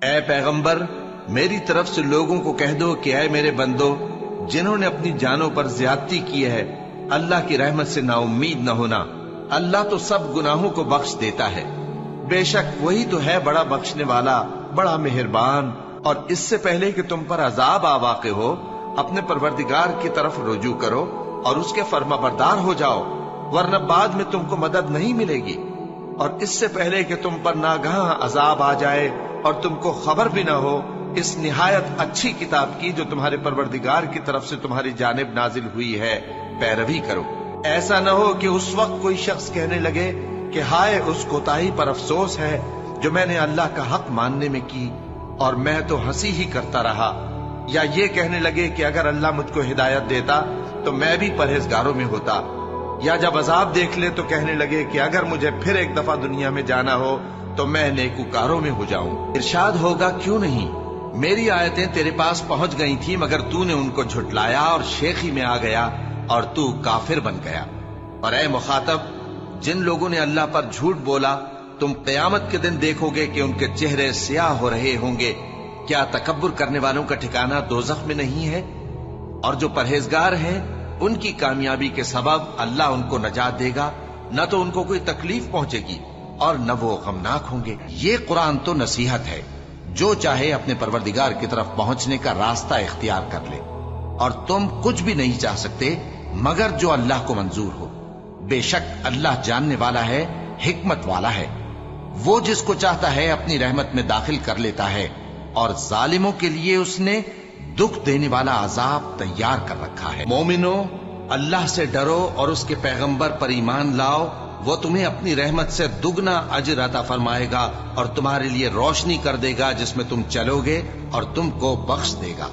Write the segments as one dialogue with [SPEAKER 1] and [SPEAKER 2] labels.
[SPEAKER 1] اے پیغمبر، میری طرف سے لوگوں کو کہہ دو کہ اے میرے بندو، جنہوں نے اپنی جانوں پر زیادتی کی ہے، اللہ کی رحمت سے نا امید نہ ہونا۔ اللہ تو سب گناہوں کو بخش دیتا ہے، بے شک وہی تو ہے بڑا بخشنے والا، بڑا مہربان۔ اور اس سے پہلے کہ تم پر عذاب آ واقع ہو، اپنے پروردگار کی طرف رجوع کرو اور اس کے فرما بردار ہو جاؤ، ورنہ بعد میں تم کو مدد نہیں ملے گی۔ اور اس سے پہلے کہ تم پر ناگہاں عذاب آ جائے اور تم کو خبر بھی نہ ہو، اس نہایت اچھی کتاب کی جو تمہارے پروردگار کی طرف سے تمہاری جانب نازل ہوئی ہے پیروی کرو۔ ایسا نہ ہو کہ اس وقت کوئی شخص کہنے لگے کہ ہائے اس کوتاہی پر افسوس ہے جو میں نے اللہ کا حق ماننے میں کی، اور میں تو ہنسی ہی کرتا رہا۔ یا یہ کہنے لگے کہ اگر اللہ مجھ کو ہدایت دیتا تو میں بھی پرہیزگاروں میں ہوتا۔ یا جب عذاب دیکھ لے تو کہنے لگے کہ اگر مجھے پھر ایک دفعہ دنیا میں جانا ہو تو میں نیکوکاروں میں ہو جاؤں۔ ارشاد ہوگا کیوں نہیں، میری آیتیں تیرے پاس پہنچ گئی تھی مگر تو نے ان کو جھٹلایا اور شیخی میں آ گیا اور تو کافر بن گیا۔ اور اے مخاطب، جن لوگوں نے اللہ پر جھوٹ بولا، تم قیامت کے دن دیکھو گے کہ ان کے چہرے سیاہ ہو رہے ہوں گے۔ کیا تکبر کرنے والوں کا ٹھکانہ دوزخ میں نہیں ہے؟ اور جو پرہیزگار ہیں ان کی کامیابی کے سبب اللہ ان کو نجات دے گا، نہ تو ان کو کوئی تکلیف پہنچے گی اور نہ وہ غمناک ہوں گے۔ یہ قرآن تو نصیحت ہے، جو چاہے اپنے پروردگار کی طرف پہنچنے کا راستہ اختیار کر لے، اور تم کچھ بھی نہیں چاہ سکتے مگر جو اللہ کو منظور ہو۔ بے شک اللہ جاننے والا ہے، حکمت والا ہے۔ وہ جس کو چاہتا ہے اپنی رحمت میں داخل کر لیتا ہے، اور ظالموں کے لیے اس نے دکھ دینے والا عذاب تیار کر رکھا ہے۔ مومنو، اللہ سے ڈرو اور اس کے پیغمبر پر ایمان لاؤ، وہ تمہیں اپنی رحمت سے دگنا اجر عطا فرمائے گا اور تمہارے لیے روشنی کر دے گا جس میں تم چلو گے، اور تم کو بخش دے گا،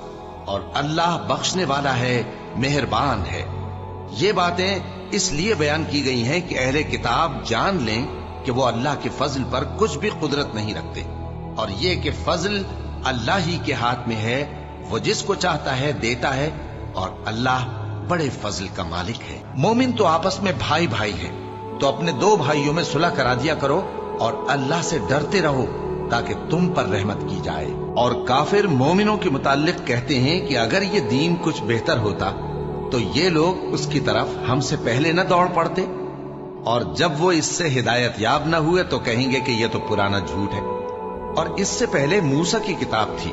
[SPEAKER 1] اور اللہ بخشنے والا ہے، مہربان ہے۔ یہ باتیں اس لیے بیان کی گئی ہیں کہ اہل کتاب جان لیں کہ وہ اللہ کے فضل پر کچھ بھی قدرت نہیں رکھتے، اور یہ کہ فضل اللہ ہی کے ہاتھ میں ہے، وہ جس کو چاہتا ہے دیتا ہے، اور اللہ بڑے فضل کا مالک ہے۔ مومن تو آپس میں بھائی بھائی ہے، تو اپنے دو بھائیوں میں صلح کرا دیا کرو، اور اللہ سے ڈرتے رہو تاکہ تم پر رحمت کی جائے۔ اور کافر مومنوں کے متعلق کہتے ہیں کہ اگر یہ دین کچھ بہتر ہوتا تو یہ لوگ اس کی طرف ہم سے پہلے نہ دوڑ پڑتے، اور جب وہ اس سے ہدایت یاب نہ ہوئے تو کہیں گے کہ یہ تو پرانا جھوٹ ہے۔ اور اس سے پہلے موسیٰ کی کتاب تھی،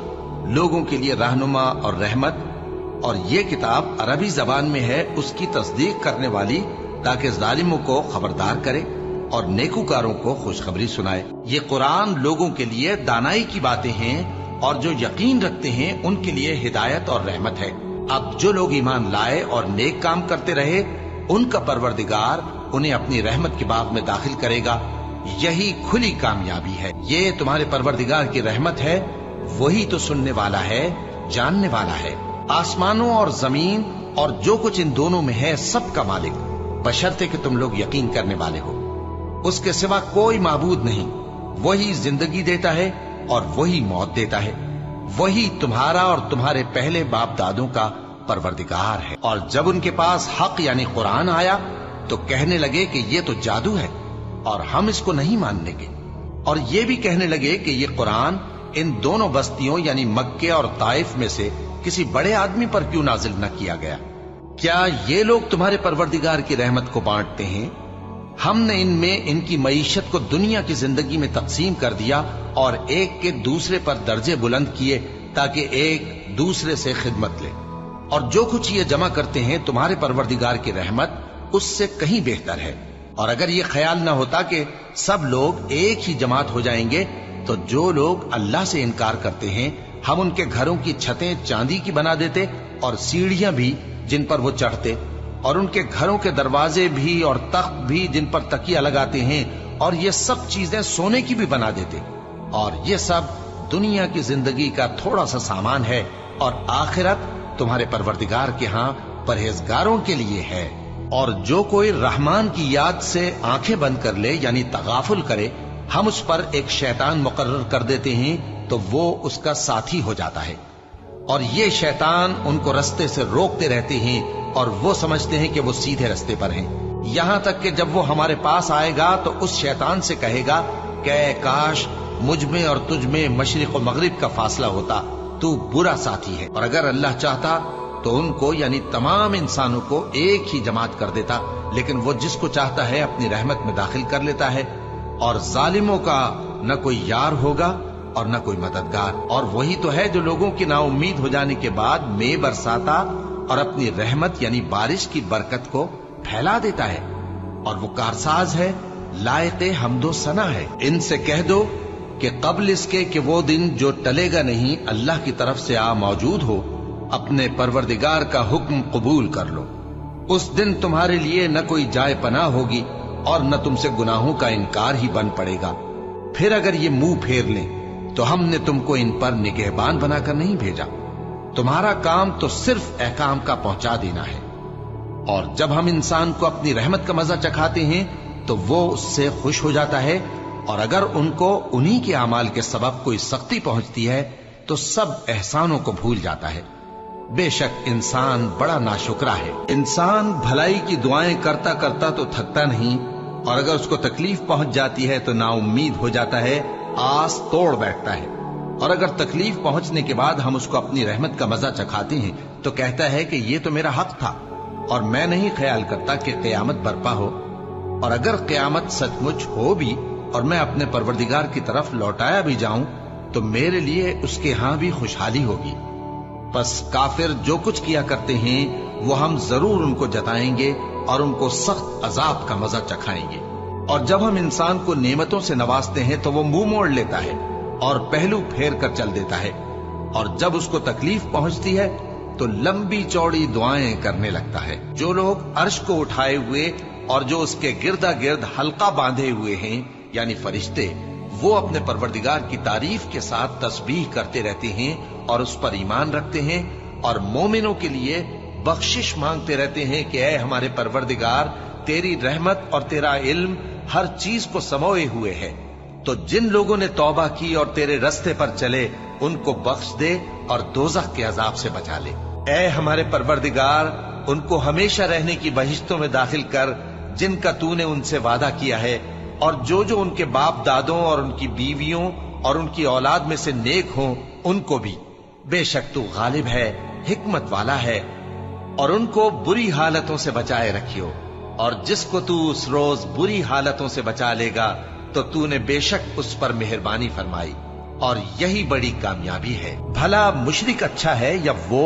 [SPEAKER 1] لوگوں کے لیے رہنما اور رحمت، اور یہ کتاب عربی زبان میں ہے اس کی تصدیق کرنے والی، تاکہ ظالموں کو خبردار کرے اور نیکوکاروں کو خوشخبری سنائے۔ یہ قرآن لوگوں کے لیے دانائی کی باتیں ہیں، اور جو یقین رکھتے ہیں ان کے لیے ہدایت اور رحمت ہے۔ اب جو لوگ ایمان لائے اور نیک کام کرتے رہے، ان کا پروردگار انہیں اپنی رحمت کے باغ میں داخل کرے گا، یہی کھلی کامیابی ہے۔ یہ تمہارے پروردگار کی رحمت ہے، وہی تو سننے والا ہے، جاننے والا ہے۔ آسمانوں اور زمین اور جو کچھ ان دونوں میں ہے سب کا مالک، بشرطے کہ تم لوگ یقین کرنے والے ہو۔ اس کے سوا کوئی معبود نہیں، وہی زندگی دیتا ہے اور وہی موت دیتا ہے، وہی تمہارا اور تمہارے پہلے باپ دادوں کا پروردگار ہے۔ اور جب ان کے پاس حق یعنی قرآن آیا تو کہنے لگے کہ یہ تو جادو ہے اور ہم اس کو نہیں ماننے گے، اور یہ بھی کہنے لگے کہ یہ قرآن ان دونوں بستیوں یعنی مکے اور طائف میں سے کسی بڑے آدمی پر کیوں نازل نہ کیا گیا؟ کیا یہ لوگ تمہارے پروردگار کی رحمت کو بانٹتے ہیں؟ ہم نے ان میں ان کی معیشت کو دنیا کی زندگی میں تقسیم کر دیا اور ایک کے دوسرے پر درجے بلند کیے تاکہ ایک دوسرے سے خدمت لے، اور جو کچھ یہ جمع کرتے ہیں تمہارے پروردگار کی رحمت اس سے کہیں بہتر ہے۔ اور اگر یہ خیال نہ ہوتا کہ سب لوگ ایک ہی جماعت ہو جائیں گے تو جو لوگ اللہ سے انکار کرتے ہیں ہم ان کے گھروں کی چھتیں چاندی کی بنا دیتے اور سیڑھیاں بھی جن پر وہ چڑھتے، اور ان کے گھروں کے دروازے بھی اور تخت بھی جن پر تکیہ لگاتے ہیں، اور یہ سب چیزیں سونے کی بھی بنا دیتے، اور یہ سب دنیا کی زندگی کا تھوڑا سا سامان ہے، اور آخرت تمہارے پروردگار کے ہاں پرہیزگاروں کے لیے ہے۔ اور جو کوئی رحمان کی یاد سے آنکھیں بند کر لے یعنی تغافل کرے، ہم اس پر ایک شیطان مقرر کر دیتے ہیں تو وہ اس کا ساتھی ہو جاتا ہے، اور یہ شیطان ان کو رستے سے روکتے رہتے ہیں اور وہ سمجھتے ہیں کہ وہ سیدھے رستے پر ہیں، یہاں تک کہ جب وہ ہمارے پاس آئے گا تو اس شیطان سے کہے گا کہ اے کاش مجھ میں اور تجھ میں مشرق و مغرب کا فاصلہ ہوتا تو برا ساتھی ہے، اور اگر اللہ چاہتا تو ان کو یعنی تمام انسانوں کو ایک ہی جماعت کر دیتا، لیکن وہ جس کو چاہتا ہے اپنی رحمت میں داخل کر لیتا ہے، اور ظالموں کا نہ کوئی یار ہوگا اور نہ کوئی مددگار۔ اور وہی تو ہے جو لوگوں کی نا امید ہو جانے کے بعد میں برساتا اور اپنی رحمت یعنی بارش کی برکت کو پھیلا دیتا ہے، اور وہ کارساز ہے، لائق حمد و ثنا ہے۔ ان سے کہہ دو کہ قبل اس کے کہ وہ دن جو ٹلے گا نہیں اللہ کی طرف سے آ موجود ہو، اپنے پروردگار کا حکم قبول کر لو۔ اس دن تمہارے لیے نہ کوئی جائے پناہ ہوگی اور نہ تم سے گناہوں کا انکار ہی بن پڑے گا۔ پھر اگر یہ منہ پھیر لیں تو ہم نے تم کو ان پر نگہبان بنا کر نہیں بھیجا، تمہارا کام تو صرف احکام کا پہنچا دینا ہے، اور جب ہم انسان کو اپنی رحمت کا مزہ چکھاتے ہیں تو وہ اس سے خوش ہو جاتا ہے، اور اگر ان کو انہی کے اعمال کے سبب کوئی سختی پہنچتی ہے تو سب احسانوں کو بھول جاتا ہے۔ بے شک انسان بڑا ناشکرا ہے۔ انسان بھلائی کی دعائیں کرتا کرتا تو تھکتا نہیں، اور اگر اس کو تکلیف پہنچ جاتی ہے تو نا امید ہو جاتا ہے، آس توڑ بیٹھتا ہے، اور اگر تکلیف پہنچنے کے بعد ہم اس کو اپنی رحمت کا مزہ چکھاتے ہیں تو کہتا ہے کہ یہ تو میرا حق تھا، اور میں نہیں خیال کرتا کہ قیامت برپا ہو، اور اگر قیامت سچ مچ ہو بھی اور میں اپنے پروردگار کی طرف لوٹایا بھی جاؤں تو میرے لیے اس کے ہاں بھی خوشحالی ہوگی۔ بس کافر جو کچھ کیا کرتے ہیں وہ ہم ضرور ان کو جتائیں گے اور ان کو سخت عذاب کا مزہ چکھائیں گے۔ اور جب ہم انسان کو نعمتوں سے نوازتے ہیں تو وہ منہ موڑ لیتا ہے اور پہلو پھیر کر چل دیتا ہے، اور جب اس کو تکلیف پہنچتی ہے تو لمبی چوڑی دعائیں کرنے لگتا ہے۔ جو لوگ عرش کو اٹھائے ہوئے اور جو اس کے گردا گرد حلقہ باندھے ہوئے ہیں یعنی فرشتے، وہ اپنے پروردگار کی تعریف کے ساتھ تسبیح کرتے رہتے ہیں اور اس پر ایمان رکھتے ہیں، اور مومنوں کے لیے بخشش مانگتے رہتے ہیں کہ اے ہمارے پروردگار، تیری رحمت اور تیرا علم ہر چیز کو سموئے ہوئے ہے، تو جن لوگوں نے توبہ کی اور تیرے رستے پر چلے ان کو بخش دے اور دوزخ کے عذاب سے بچا لے۔ اے ہمارے پروردگار، ان کو ہمیشہ رہنے کی بہشتوں میں داخل کر جن کا تو نے ان سے وعدہ کیا ہے، اور جو جو ان کے باپ دادوں اور ان کی بیویوں اور ان کی اولاد میں سے نیک ہوں ان کو بھی۔ بے شک تو غالب ہے، حکمت والا ہے، اور ان کو بری حالتوں سے بچائے رکھیو، اور جس کو تو اس روز بری حالتوں سے بچا لے گا تو تو نے بے شک اس پر مہربانی فرمائی، اور یہی بڑی کامیابی ہے۔ بھلا مشرک اچھا ہے یا وہ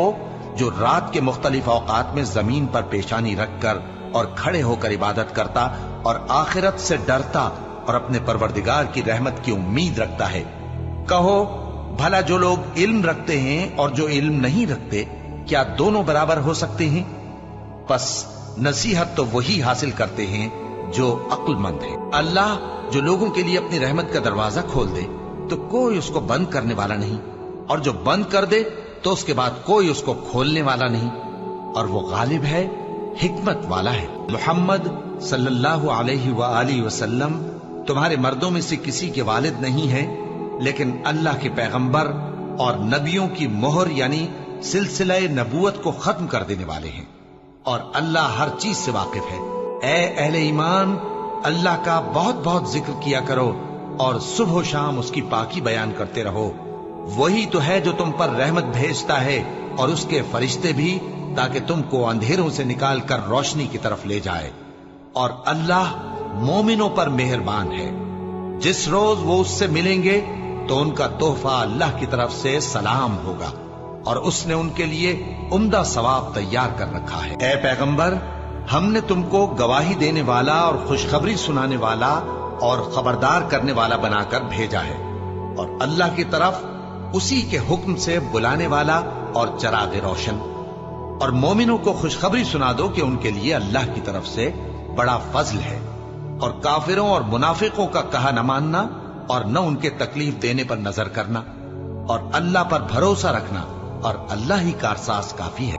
[SPEAKER 1] جو رات کے مختلف اوقات میں زمین پر پیشانی رکھ کر اور کھڑے ہو کر عبادت کرتا اور آخرت سے ڈرتا اور اپنے پروردگار کی رحمت کی امید رکھتا ہے۔ کہو بھلا جو لوگ علم رکھتے ہیں اور جو علم نہیں رکھتے کیا دونوں برابر ہو سکتے ہیں؟ پس نصیحت تو وہی حاصل کرتے ہیں جو عقل مند ہے۔ اللہ جو لوگوں کے لیے اپنی رحمت کا دروازہ کھول دے تو کوئی اس کو بند کرنے والا نہیں، اور جو بند کر دے تو اس کے بعد کوئی اس کو کھولنے والا نہیں، اور وہ غالب ہے، حکمت والا ہے۔ محمد صلی اللہ علیہ وآلہ وسلم تمہارے مردوں میں سے کسی کے والد نہیں ہیں، لیکن اللہ کے پیغمبر اور نبیوں کی مہر یعنی سلسلہ نبوت کو ختم کر دینے والے ہیں، اور اللہ ہر چیز سے واقف ہے۔ اے اہل ایمان، اللہ کا بہت بہت ذکر کیا کرو اور صبح و شام اس کی پاکی بیان کرتے رہو۔ وہی تو ہے جو تم پر رحمت بھیجتا ہے اور اس کے فرشتے بھی، تاکہ تم کو اندھیروں سے نکال کر روشنی کی طرف لے جائے، اور اللہ مومنوں پر مہربان ہے۔ جس روز وہ اس سے ملیں گے تو ان کا تحفہ اللہ کی طرف سے سلام ہوگا، اور اس نے ان کے لیے عمدہ ثواب تیار کر رکھا ہے۔ اے پیغمبر، ہم نے تم کو گواہی دینے والا اور خوشخبری سنانے والا اور خبردار کرنے والا بنا کر بھیجا ہے، اور اللہ کی طرف اسی کے حکم سے بلانے والا اور چراغ روشن۔ اور مومنوں کو خوشخبری سنا دو کہ ان کے لیے اللہ کی طرف سے بڑا فضل ہے، اور کافروں اور منافقوں کا کہا نہ ماننا اور نہ ان کے تکلیف دینے پر نظر کرنا، اور اللہ پر بھروسہ رکھنا، اور اللہ ہی کارساز کافی ہے۔